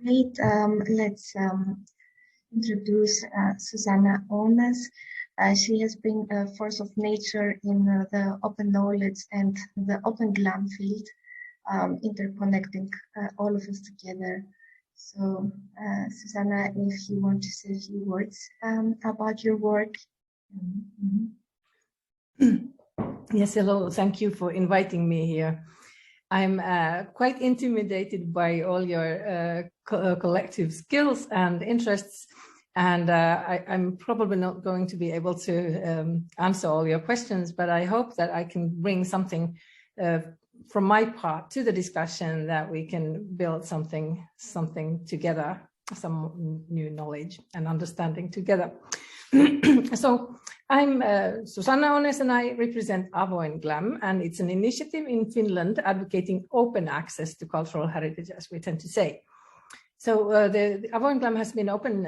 Great. Let's introduce Susanna Ånäs. She has been a force of nature in the open knowledge and the open GLAM field, interconnecting all of us together. So, Susanna, if you want to say a few words about your work. Yes, hello. Thank you for inviting me here. I'm quite intimidated by all your collective skills and interests, and I'm probably not going to be able to answer all your questions, but I hope that I can bring something from my part to the discussion, that we can build something together, some new knowledge and understanding together. So I'm Susanna Ånäs, and I represent Avoin GLAM, and it's an initiative in Finland advocating open access to cultural heritage, as we tend to say. So the Avoin GLAM has been open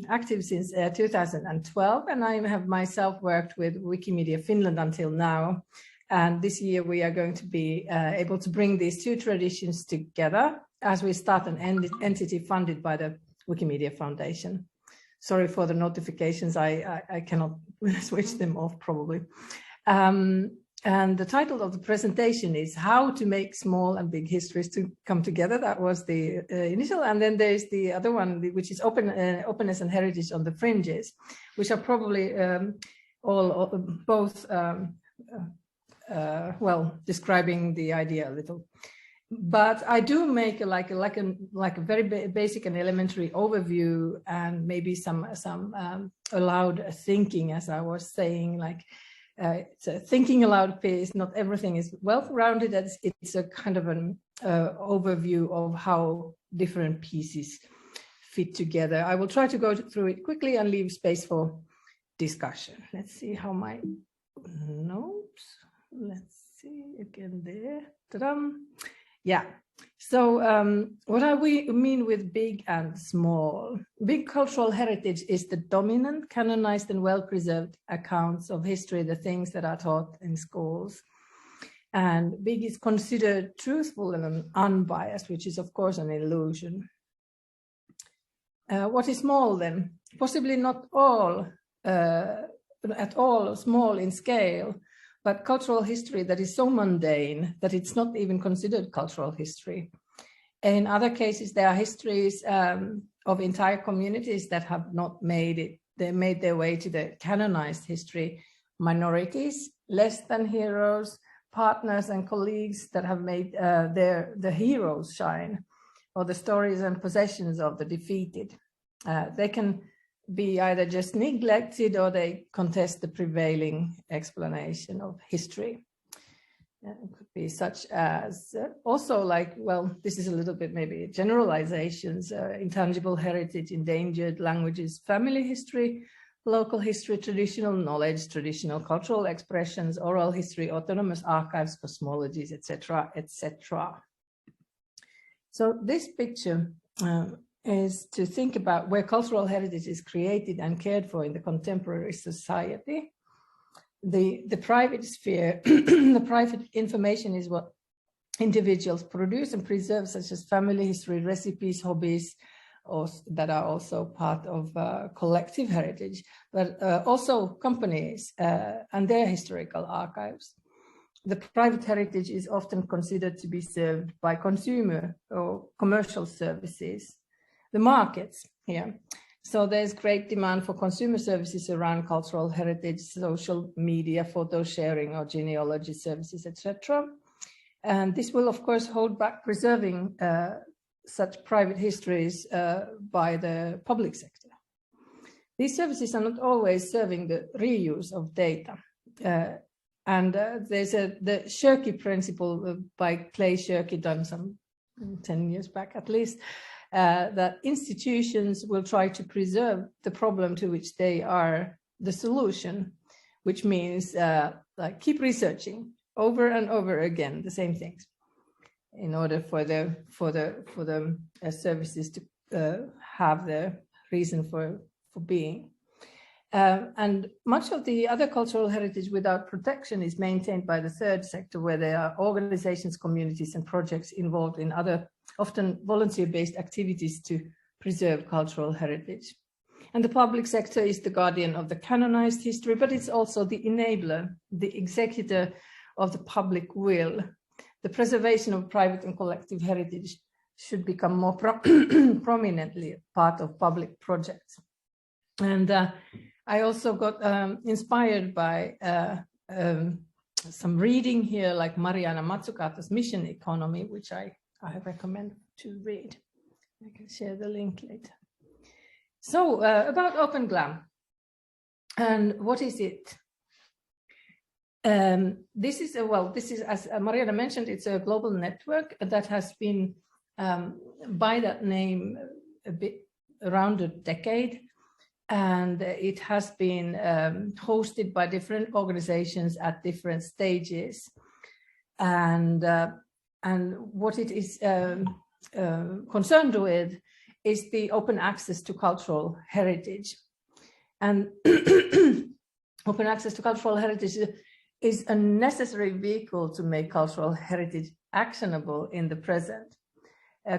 active since 2012, and I have myself worked with Wikimedia Finland until now. And this year we are going to be able to bring these two traditions together as we start an entity funded by the Wikimedia Foundation. Sorry for the notifications, I cannot switch them off probably. And the title of the presentation is How to Make Small and Big Histories to Come Together. That was the initial, and then there's the other one, which is Openness and Heritage on the Fringes, which are probably both well, describing the idea a little. But I do make like a very basic and elementary overview, and maybe some aloud thinking, as I was saying, like it's a thinking aloud piece. Not everything is well-rounded. It's a kind of an overview of how different pieces fit together. I will try to go through it quickly and leave space for discussion. Let's see how my notes. Let's see again there. Ta-da. Yeah, so what do we mean with big and small? Big cultural heritage is the dominant, canonized and well-preserved accounts of history, the things that are taught in schools. And big is considered truthful and unbiased, which is of course an illusion. What is small then? Possibly not all at all small in scale, but cultural history that is so mundane that it's not even considered cultural history. In other cases, there are histories of entire communities that have not made it. They made their way to the canonized history. Minorities, less than heroes, partners and colleagues that have made the heroes shine, or the stories and possessions of the defeated. They can be either just neglected or they contest the prevailing explanation of history. It could be such as also like, well, this is a little bit maybe generalizations, intangible heritage, endangered languages, family history, local history, traditional knowledge, traditional cultural expressions, oral history, autonomous archives, cosmologies, etc., etc. So this picture is to think about where cultural heritage is created and cared for in the contemporary society. The private sphere, the private information is what individuals produce and preserve, such as family history, recipes, hobbies, or that are also part of collective heritage, but also companies and their historical archives. The private heritage is often considered to be served by consumer or commercial services. The markets here. So there's great demand for consumer services around cultural heritage, social media, photo sharing or genealogy services, etc. And this will, of course, hold back preserving such private histories by the public sector. These services are not always serving the reuse of data. And there's the Shirky principle by Clay Shirky, done some 10 years back at least, that institutions will try to preserve the problem to which they are the solution, which means like keep researching over and over again the same things in order for the services to have the reason for being. And much of the other cultural heritage without protection is maintained by the third sector, where there are organizations, communities, and projects involved in other, often volunteer-based activities to preserve cultural heritage. And the public sector is the guardian of the canonized history, but it's also the enabler, the executor of the public will. The preservation of private and collective heritage should become more prominently part of public projects. And I also got inspired by some reading here, like Mariana Mazzucato's Mission Economy, which I recommend to read. I can share the link later. So about Open GLAM, and what is it? This is, as Mariana mentioned, it's a global network that has been by that name a bit around a decade. And it has been hosted by different organizations at different stages. And what it is concerned with is the open access to cultural heritage. And open access to cultural heritage is a necessary vehicle to make cultural heritage actionable in the present.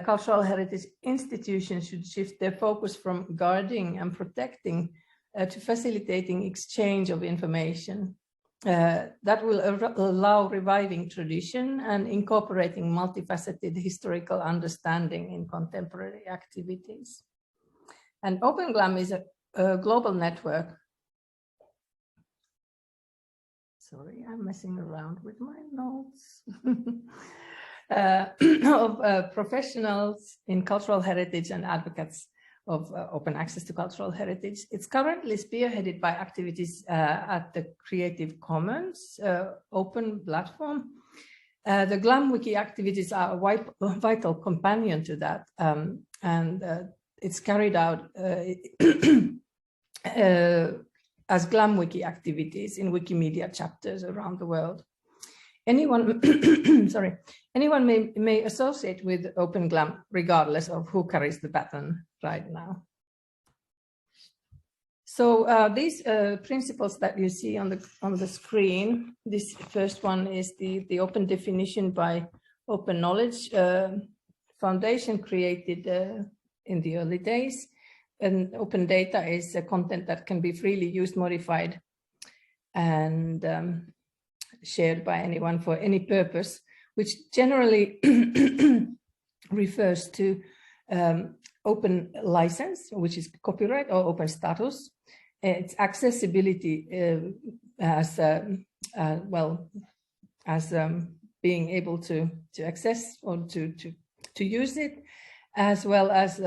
Cultural heritage institutions should shift their focus from guarding and protecting to facilitating exchange of information. That will allow reviving tradition and incorporating multifaceted historical understanding in contemporary activities. And Open GLAM is a global network. Sorry, I'm messing around with my notes. Of professionals in cultural heritage and advocates of open access to cultural heritage. It's currently spearheaded by activities at the Creative Commons open platform. The GLAM Wiki activities are a vital companion to that, and it's carried out as GLAM Wiki activities in Wikimedia chapters around the world. Anyone, anyone may associate with Open GLAM regardless of who carries the baton right now. So these principles that you see on the screen, this first one is the open definition by Open Knowledge Foundation, created in the early days. And open data is content that can be freely used, modified, and shared by anyone for any purpose, which generally refers to open license, which is copyright, or open status. Its accessibility as well as being able to access or to use it, as well as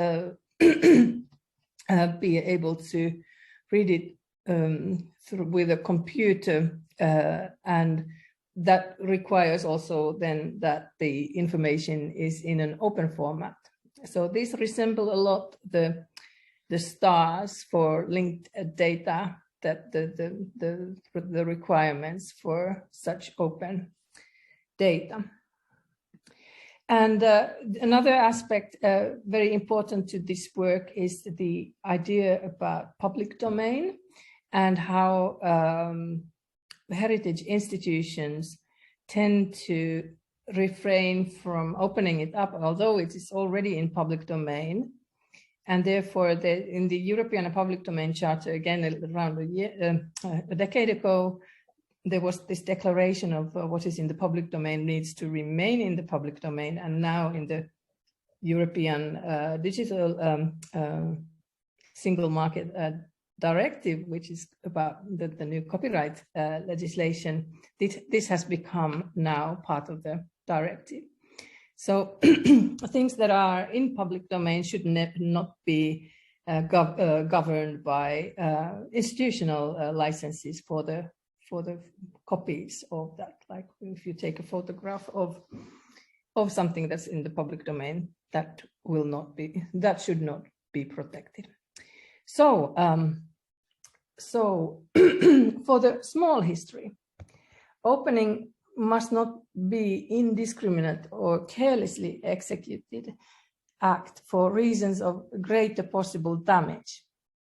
be able to read it with a computer, and that requires also then that the information is in an open format. So these resemble a lot the stars for linked data, that the requirements for such open data. And another aspect very important to this work is the idea about public domain and how heritage institutions tend to refrain from opening it up, although it is already in public domain. And therefore, in the European Public Domain Charter, again, around a decade ago, there was this declaration of what is in the public domain needs to remain in the public domain. And now in the European Digital Single Market Directive, which is about the new copyright legislation, this has become now part of the directive. So things that are in public domain should not be governed by institutional licenses for the copies of that. Like if you take a photograph of something that's in the public domain, that should not be protected. So for the small history, opening must not be indiscriminate or carelessly executed act for reasons of greater possible damage.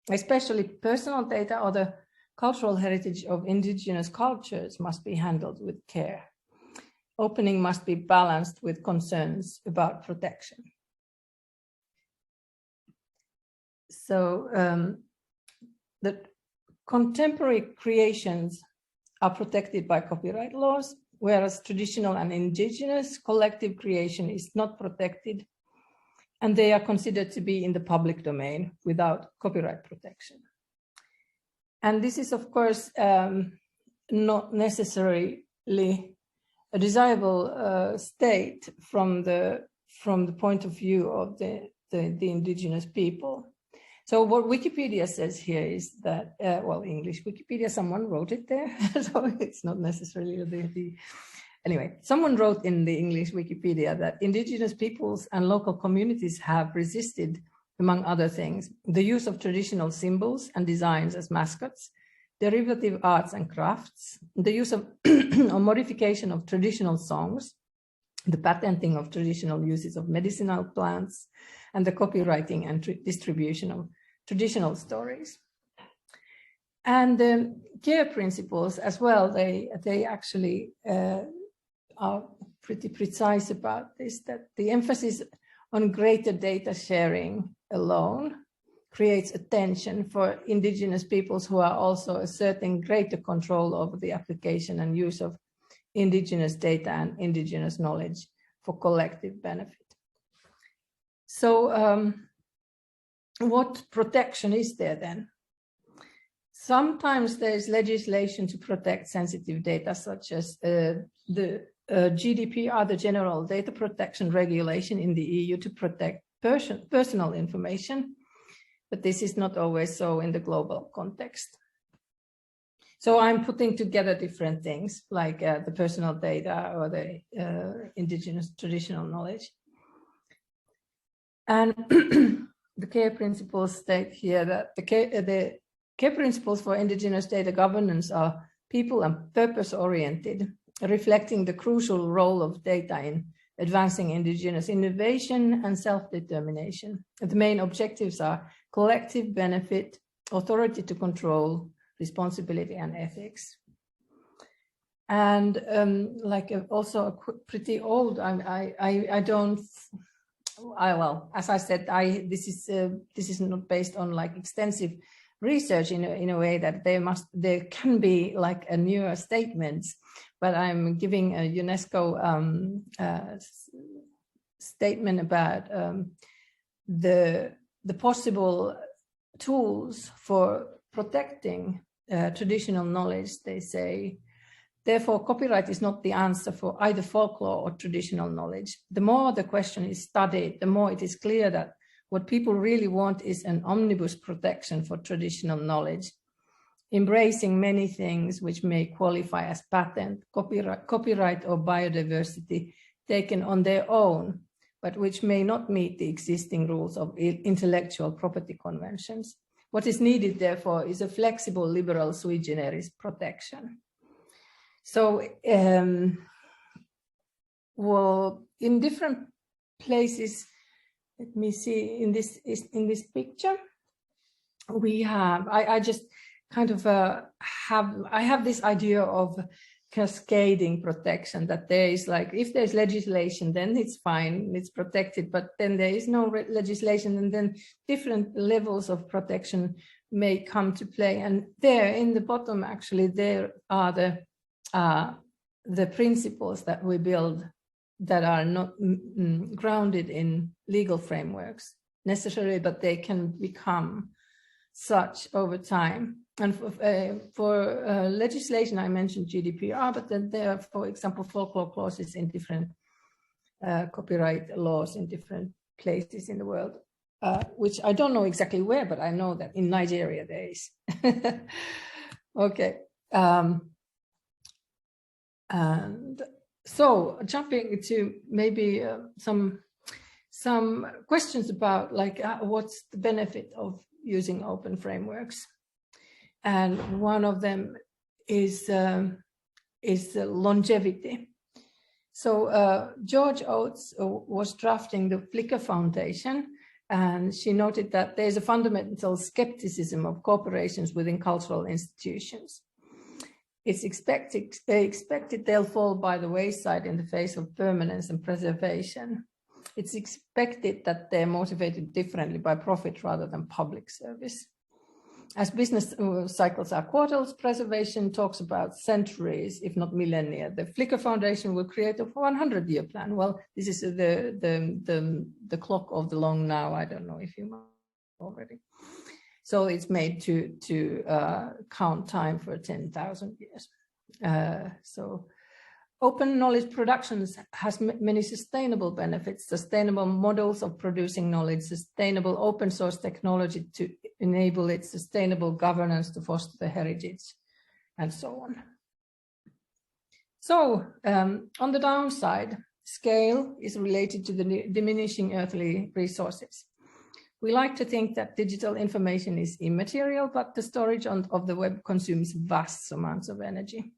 Especially personal data or the cultural heritage of indigenous cultures must be handled with care. Opening must be balanced with concerns about protection. So the contemporary creations are protected by copyright laws, whereas traditional and indigenous collective creation is not protected, and they are considered to be in the public domain without copyright protection. And this is, of course, not necessarily a desirable state from the point of view of the indigenous people. So what Wikipedia says here is that, well, English Wikipedia, someone wrote it there, so it's not necessarily anyway, someone wrote in the English Wikipedia that indigenous peoples and local communities have resisted, among other things, the use of traditional symbols and designs as mascots, derivative arts and crafts, the use of or modification of traditional songs, the patenting of traditional uses of medicinal plants, and the copywriting and distribution of traditional stories. And the care principles as well, they actually are pretty precise about this, that the emphasis on greater data sharing alone creates a tension for indigenous peoples who are also asserting greater control over the application and use of indigenous data and indigenous knowledge for collective benefit. So what protection is there then? Sometimes there's legislation to protect sensitive data, such as the GDPR, the General Data Protection Regulation in the EU, to protect personal information, but this is not always so in the global context. So I'm putting together different things like the personal data or the indigenous traditional knowledge. And the care principles state here that the care principles for indigenous data governance are people and purpose-oriented, reflecting the crucial role of data in advancing indigenous innovation and self-determination. The main objectives are collective benefit, authority to control, responsibility, and ethics. And also pretty old, well, as I said, this is not based on like extensive research in a way that there can be like a newer statements, but I'm giving a UNESCO statement about the possible tools for protecting traditional knowledge. They say, therefore, copyright is not the answer for either folklore or traditional knowledge. The more the question is studied, the more it is clear that what people really want is an omnibus protection for traditional knowledge, embracing many things which may qualify as patent, copyright or biodiversity taken on their own, but which may not meet the existing rules of intellectual property conventions. What is needed, therefore, is a flexible, liberal, sui generis protection. So, well, in different places, let me see, in this picture, we have, I just kind of have this idea of cascading protection, that there is like, if there's legislation, then it's fine, it's protected, but then there is no legislation, and then different levels of protection may come to play. And there in the bottom, actually, there are the principles that we build that are not grounded in legal frameworks necessarily, but they can become such over time. And for legislation, I mentioned GDPR, but then there are, for example, folklore clauses in different copyright laws in different places in the world, which I don't know exactly where, but I know that in Nigeria there is. Okay. And so jumping to maybe some questions about like what's the benefit of using open frameworks, and one of them is longevity. So George Oates was drafting the Flickr Foundation And she noted that there's a fundamental skepticism of corporations within cultural institutions. It's expected they'll fall by the wayside in the face of permanence and preservation. It's expected that they're motivated differently by profit rather than public service. As business cycles are quarters, preservation talks about centuries, if not millennia. The Flickr Foundation will create a 100-year plan. Well, this is the clock of the long now. I don't know if you know already. So it's made to count time for 10,000 years. So open knowledge productions has many sustainable benefits, sustainable models of producing knowledge, sustainable open source technology to enable its sustainable governance to foster the heritage, and so on. So on the downside, scale is related to the diminishing earthly resources. We like to think that digital information is immaterial, but the storage of the web consumes vast amounts of energy.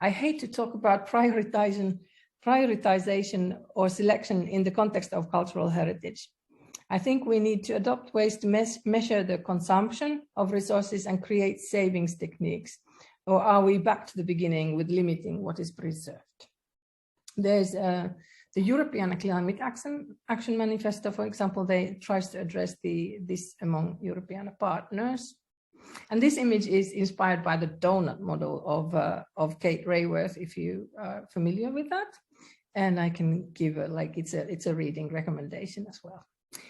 I hate to talk about prioritization or selection in the context of cultural heritage. I think we need to adopt ways to measure the consumption of resources and create savings techniques. Or are we back to the beginning with limiting what is preserved? There's the European Climate Action Manifesto, for example, they tries to address this among European partners. And this image is inspired by the donut model of Kate Raworth, if you are familiar with that. And I can give it's a reading recommendation as well.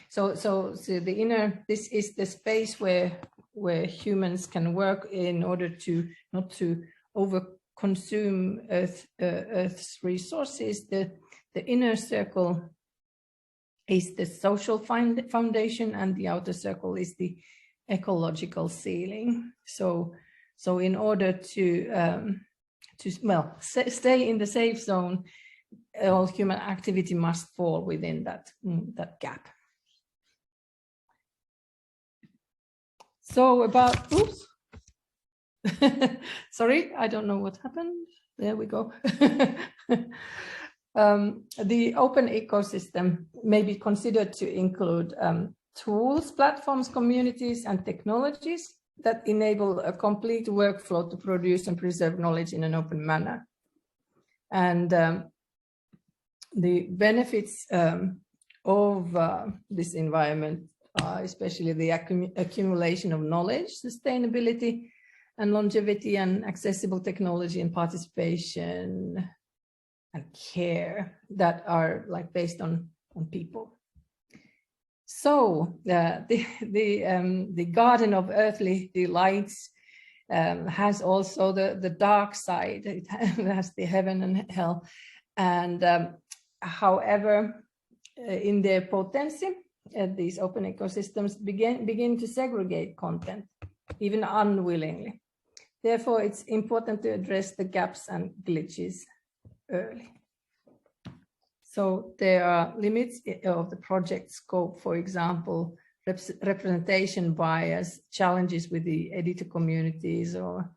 So the inner, this is the space where humans can work in order to not to over-consume Earth's resources. The inner circle is the social foundation, and the outer circle is the ecological ceiling. So in order to stay in the safe zone, all human activity must fall within that gap. So about, oops, sorry, I don't know what happened. There we go. The open ecosystem may be considered to include tools, platforms, communities, and technologies that enable a complete workflow to produce and preserve knowledge in an open manner. And the benefits of this environment are especially the accumulation of knowledge, sustainability, and longevity, and accessible technology and participation and care that are based on people. So the garden of earthly delights has also the dark side. It has the heaven and hell. And however, in their potency, these open ecosystems begin to segregate content, even unwillingly. Therefore, it's important to address the gaps and glitches early. So there are limits of the project scope, for example, representation bias, challenges with the editor communities, or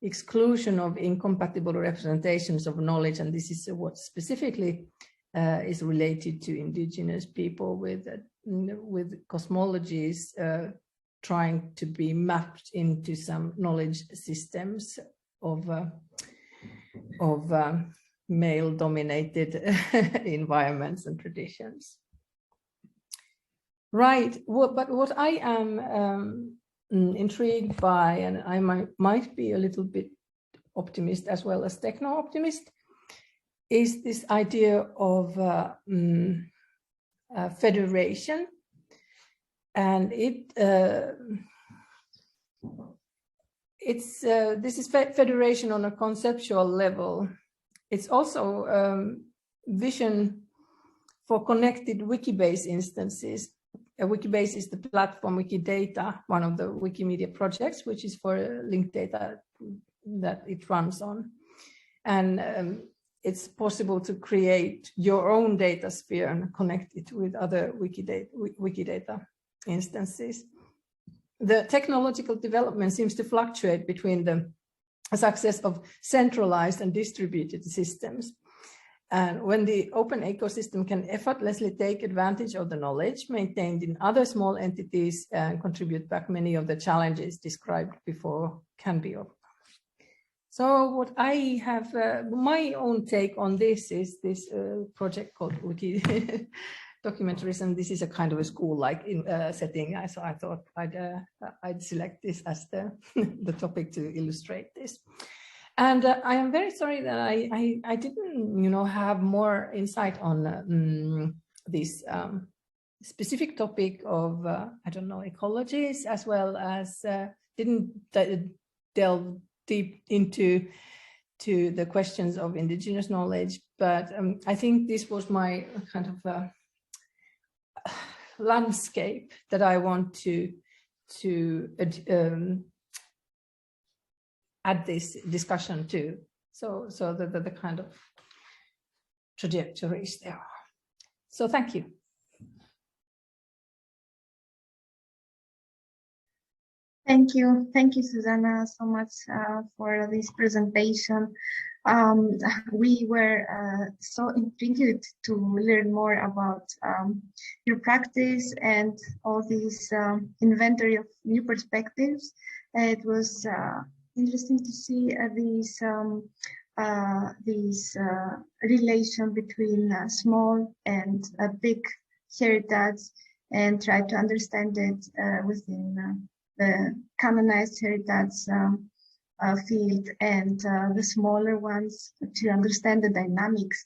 exclusion of incompatible representations of knowledge. And this is what specifically is related to indigenous people with cosmologies trying to be mapped into some knowledge systems of male-dominated environments and traditions. Right, but what I am intrigued by, and I might be a little bit optimist as well as techno-optimist, is this idea of federation. And this is federation on a conceptual level. It's also vision for connected Wikibase instances. Wikibase is the platform Wikidata, one of the Wikimedia projects, which is for linked data that it runs on. And it's possible to create your own data sphere and connect it with other Wikidata instances. The technological development seems to fluctuate between the success of centralized and distributed systems. And when the open ecosystem can effortlessly take advantage of the knowledge maintained in other small entities and contribute back, many of the challenges described before can be overcome. So what I have, my own take on this is this project called Wiki Documentaries, and this is a kind of a school-like setting. So I thought I'd select this as the, the topic to illustrate this. And I am very sorry that I didn't, have more insight on this specific topic of, I don't know, ecologies, as well as didn't delve deep into the questions of indigenous knowledge. But I think this was my kind of landscape that I want to add this discussion to, so the kind of trajectories there are. So thank you. Thank you, Susanna, so much for this presentation. We were so intrigued to learn more about your practice and all these inventory of new perspectives. It was interesting to see these relation between small and big heritage, and try to understand it within the canonized heritage field and the smaller ones, to understand the dynamics.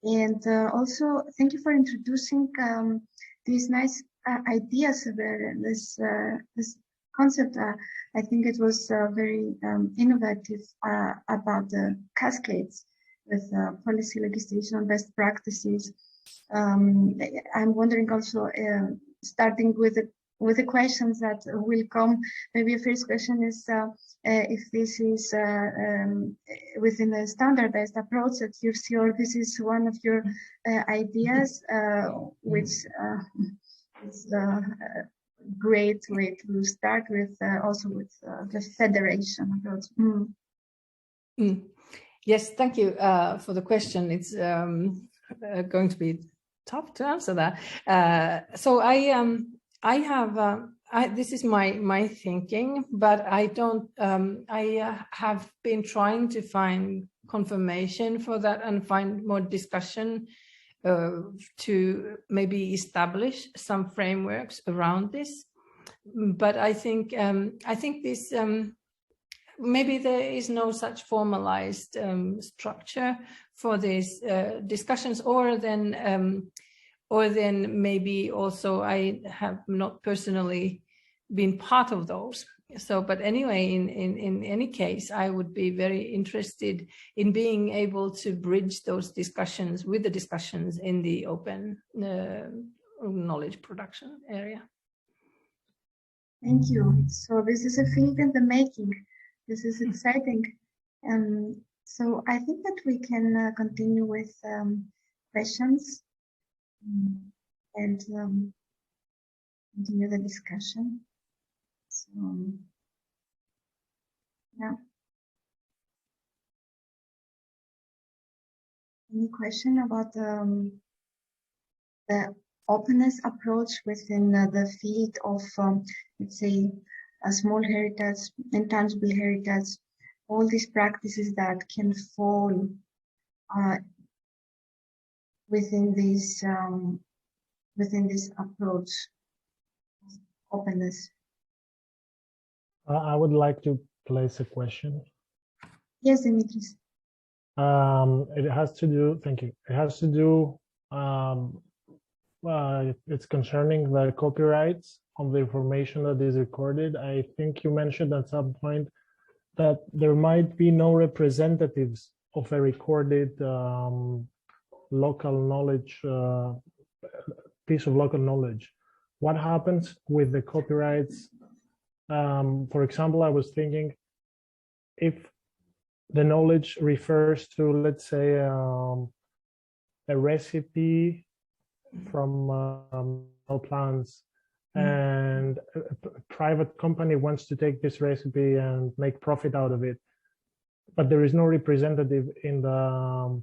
And also, thank you for introducing these nice ideas about this concept. I think it was very innovative about the cascades with policy legislation, best practices. I'm wondering also, starting with the questions that will come. Maybe a first question is if this is within a standardized approach that you see, or this is one of your ideas, which is great way to start with, also with the federation approach. Yes, thank you for the question. It's going to be tough to answer that. So I have this is my thinking, but I don't. I have been trying to find confirmation for that and find more discussion to maybe establish some frameworks around this. But I think this maybe there is no such formalized structure for these discussions, or then maybe also I have not personally been part of those. So, but anyway, in any case, I would be very interested in being able to bridge those discussions with the discussions in the open knowledge production area. Thank you. So this is a field in the making. This is exciting. So I think that we can continue with questions and continue the discussion. So, yeah. Any question about the openness approach within the field of, let's say, a small heritage, intangible heritage, all these practices that can fall within this approach, openness? I would like to place a question. Yes, Dimitris. It has to do, thank you. It has to do, it's concerning the copyrights on the information that is recorded. I think you mentioned at some point that there might be no representatives of a recorded local knowledge, piece of local knowledge. What happens with the copyrights? For example, I was thinking, if the knowledge refers to, let's say, a recipe from plants, and a private company wants to take this recipe and make profit out of it, but there is no representative in the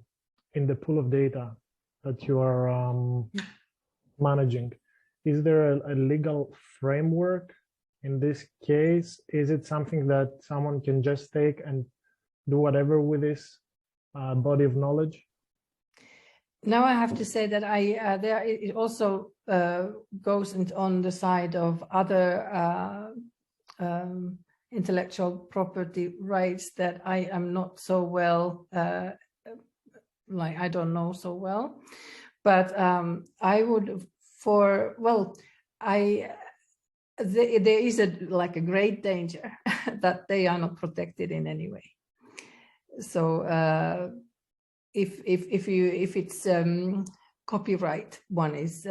in the pool of data that you are managing, is there a legal framework in this case? Is it something that someone can just take and do whatever with this body of knowledge? Now I have to say that it also goes on the side of other intellectual property rights that I am not so well, I don't know so well, but I would there is a great danger that they are not protected in any way. So if it's copyright one is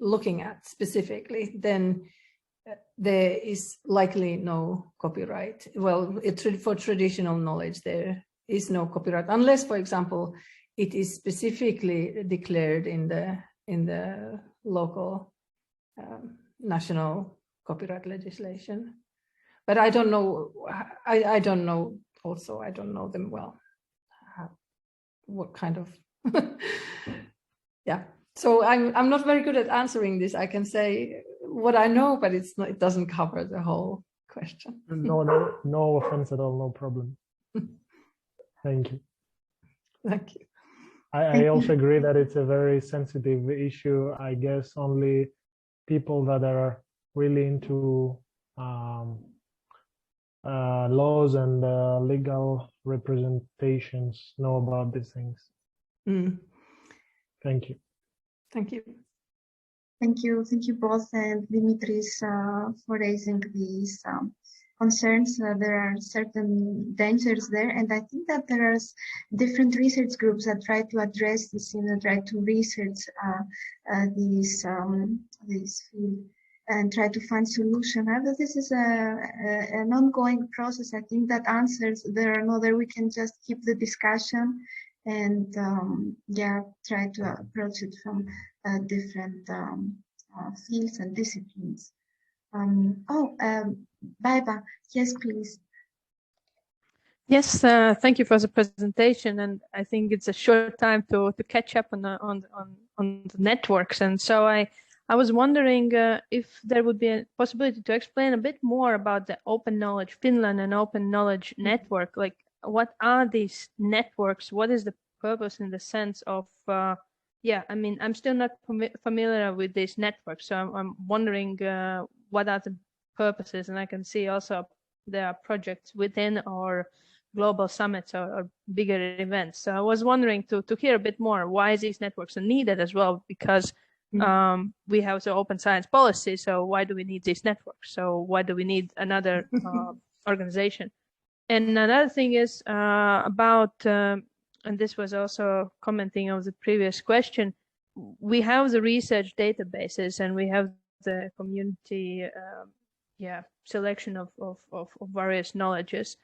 looking at specifically, then there is likely no copyright. Well, for traditional knowledge, there is no copyright unless, for example, it is specifically declared in the local national copyright legislation. But I don't know. I don't know. Also, I don't know them well. What kind of yeah. So I'm not very good at answering this. I can say what I know, but it doesn't cover the whole question. No offense at all. No problem. Thank you. Thank you. I also agree that it's a very sensitive issue. I guess only people that are really into laws and legal representations know about these things. Thank you. Thank you. Thank you both, and Dimitris, for raising these concerns. There are certain dangers there, and I think that there are different research groups that try to address this, try to research these field and try to find solution. However, this is an ongoing process. I think that answers there are no there. We can just keep the discussion and try to approach it from different fields and disciplines. Baiba, yes, please. Yes, thank you for the presentation, and I think it's a short time to catch up on the networks, and so I was wondering if there would be a possibility to explain a bit more about the Open Knowledge Finland and Open Knowledge Network. Like, what are these networks? What is the purpose in the sense of, I mean, I'm still not familiar with these networks, so I'm wondering what are the purposes, and I can see also there are projects within our global summits or bigger events. So I was wondering to hear a bit more why these networks are needed as well, because we have the open science policy, so why do we need these networks? So why do we need another organization? And another thing is about, and this was also commenting on the previous question, we have the research databases and we have the community selection of various knowledges.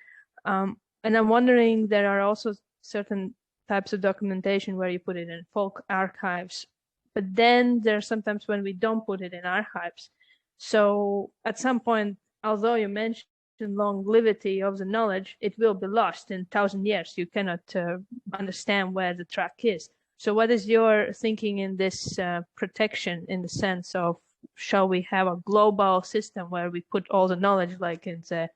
And I'm wondering, there are also certain types of documentation where you put it in folk archives, but then there's sometimes when we don't put it in archives. So at some point, although you mentioned longevity of the knowledge, it will be lost in 1,000 years. You cannot understand where the track is. So what is your thinking in this protection, in the sense of, shall we have a global system where we put all the knowledge, like in the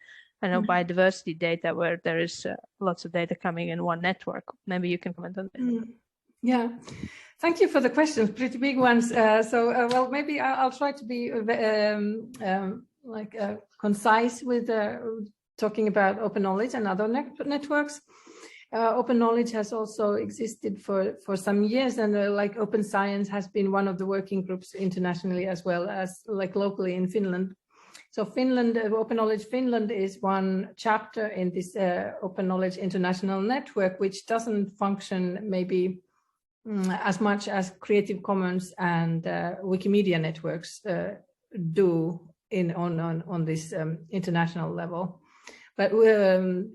biodiversity data, where there is lots of data coming in one network? Maybe you can comment on that. Yeah, thank you for the questions, pretty big ones. Well, maybe I'll try to be concise with talking about open knowledge and other networks. Open knowledge has also existed for some years, and open science has been one of the working groups internationally as well as locally in Finland. So Finland, Open Knowledge Finland is one chapter in this Open Knowledge International Network, which doesn't function maybe as much as Creative Commons and Wikimedia networks do on this international level. But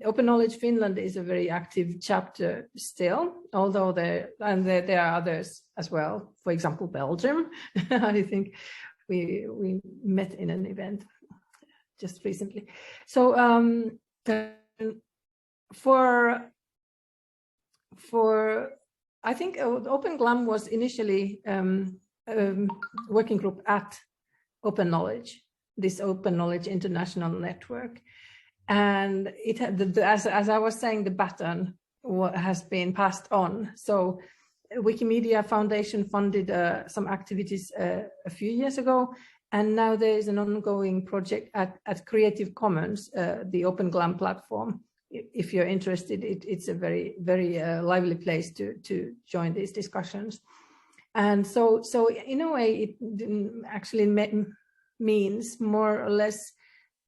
Open Knowledge Finland is a very active chapter still, although there are others as well. For example, Belgium. I think we met in an event just recently. So for I think Open GLAM was initially working group at Open Knowledge, this Open Knowledge International Network. And it had, as I was saying, the baton has been passed on. So Wikimedia Foundation funded some activities a few years ago. And now there is an ongoing project at Creative Commons, the Open GLAM platform. If you're interested, it's a very, very lively place to join these discussions. And so in a way, it actually means more or less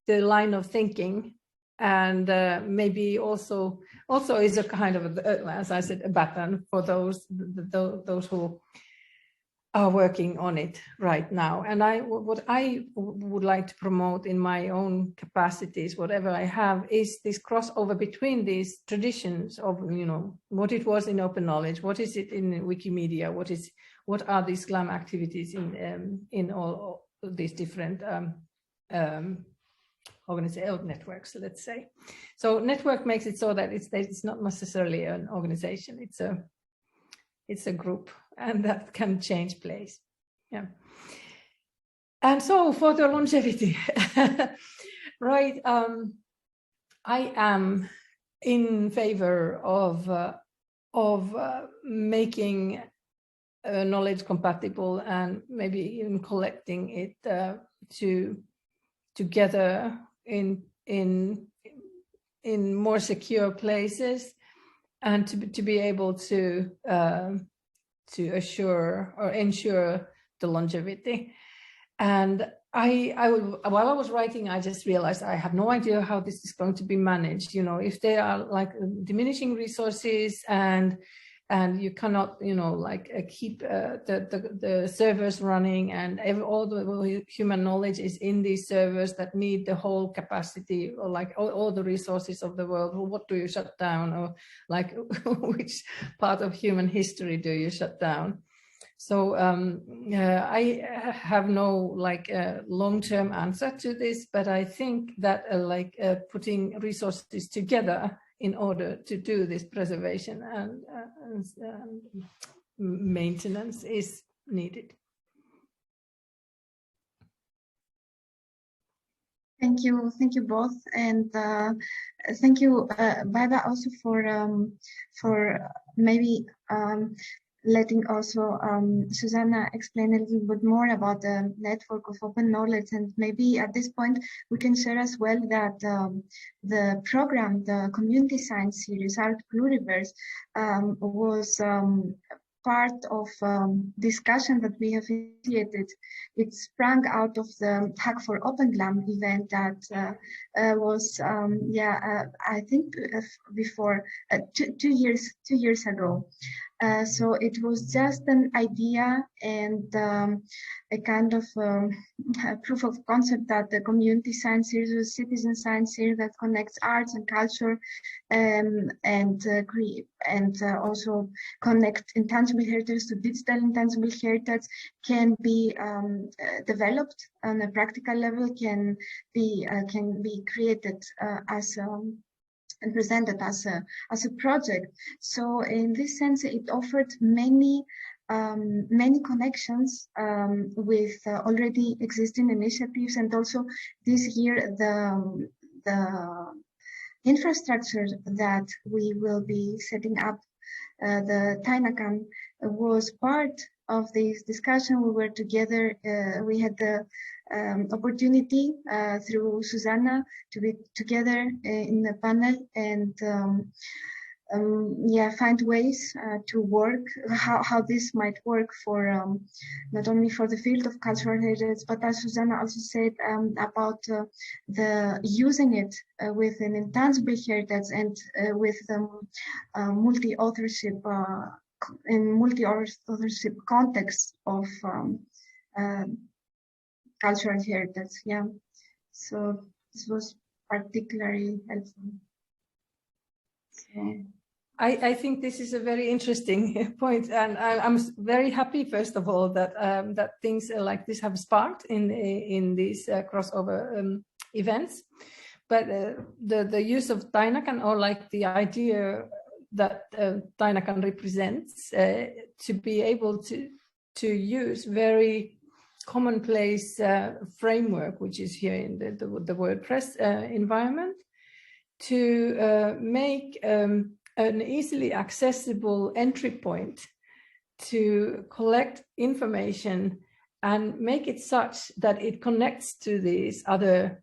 the line of thinking, and maybe also is a kind of, as I said, a baton for those who are working on it right now. And what I would like to promote in my own capacities, whatever I have, is this crossover between these traditions of, what it was in Open Knowledge, what is it in Wikimedia, what are these GLAM activities in all these different organizational networks, let's say. So network makes it so that it's not necessarily an organization, it's a group, and that can change place. Yeah. And so for the longevity, right? I am in favor of making knowledge compatible and maybe even collecting it together in more secure places, and to be able to assure or ensure the longevity. And while I was writing, I just realized I have no idea how this is going to be managed. If there are like diminishing resources and you cannot, keep the servers running, and all the human knowledge is in these servers that need the whole capacity, or like all the resources of the world. Well, what do you shut down, or like which part of human history do you shut down? So I have no long-term answer to this, but I think that putting resources together in order to do this preservation and maintenance is needed. Thank you both, and thank you, Baiba, also for maybe letting also Susanna explain a little bit more about the network of open knowledge. And maybe at this point we can share as well that the program, the community science series, Art Pluriverse, was part of discussion that we have initiated. It sprang out of the Hack for Open GLAM event that was, I think before 2 years ago. So it was just an idea and a kind of proof of concept that the community science series was citizen science series that connects arts and culture and also connect intangible heritage to digital intangible heritage can be developed on a practical level, can be created as and presented as a project. So in this sense, it offered many connections with already existing initiatives, and also this year the infrastructure that we will be setting up, the Tainakan, was part of this discussion. We were together. We had the opportunity through Susanna to be together in the panel and find ways to work, how this might work for not only for the field of cultural heritage, but as Susanna also said about the using it with an intangible heritage and with multi-authorship in multi-authorship context of cultural heritage. Yeah, so this was particularly helpful. So. I think this is a very interesting point, and I'm very happy, first of all, that that things like this have sparked in these crossover events. But the use of Tainakan, or like the idea that Tainakan represents, to be able to use very commonplace framework, which is here in the WordPress environment, to make an easily accessible entry point to collect information and make it such that it connects to these other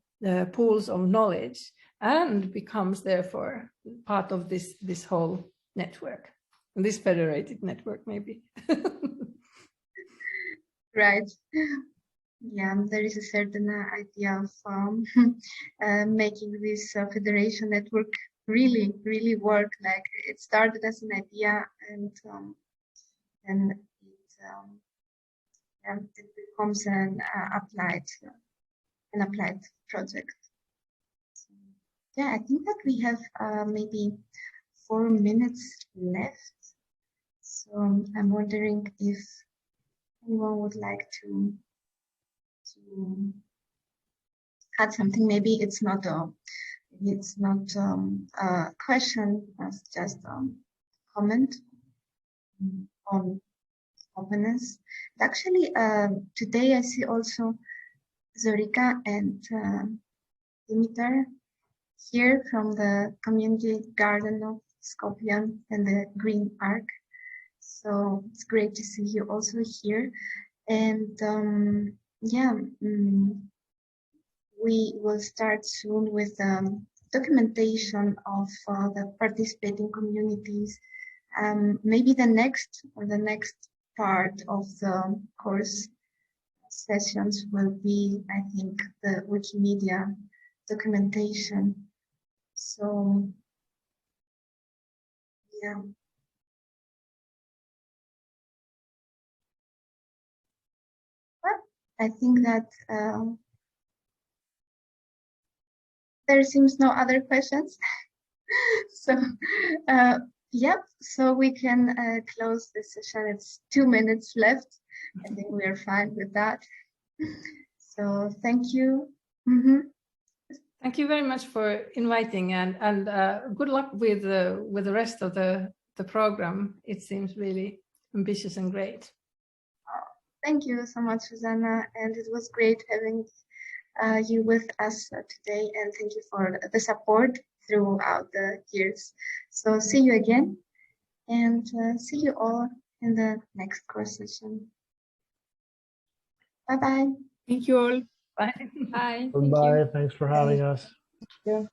pools of knowledge and becomes therefore part of this whole network, this federated network maybe. Right. Yeah, there is a certain idea of making this federation network really work. Like it started as an idea, and it becomes an applied project. So, yeah, I think that we have maybe 4 minutes left. So I'm wondering if anyone would like to add something. Maybe it's not a question, it's just a comment on openness. Actually, today I see also Zorika and Dimitra here from the community garden of Skopje and the Green Arc. So it's great to see you also here. And we will start soon with documentation of the participating communities. Maybe the next part of the course sessions will be, I think, the Wikimedia documentation. So, yeah. But I think that there seems no other questions. So, yep, so we can close this session. It's 2 minutes left. I think we are fine with that. So thank you. Thank you very much for inviting, and good luck with the rest of the program. It seems really ambitious and great. Thank you so much, Susanna, and it was great having you with us today, and thank you for the support throughout the years. So see you again, and see you all in the next course session. Bye-bye. Thank you all. Bye. Bye. Goodbye. Thanks for having us. Yeah.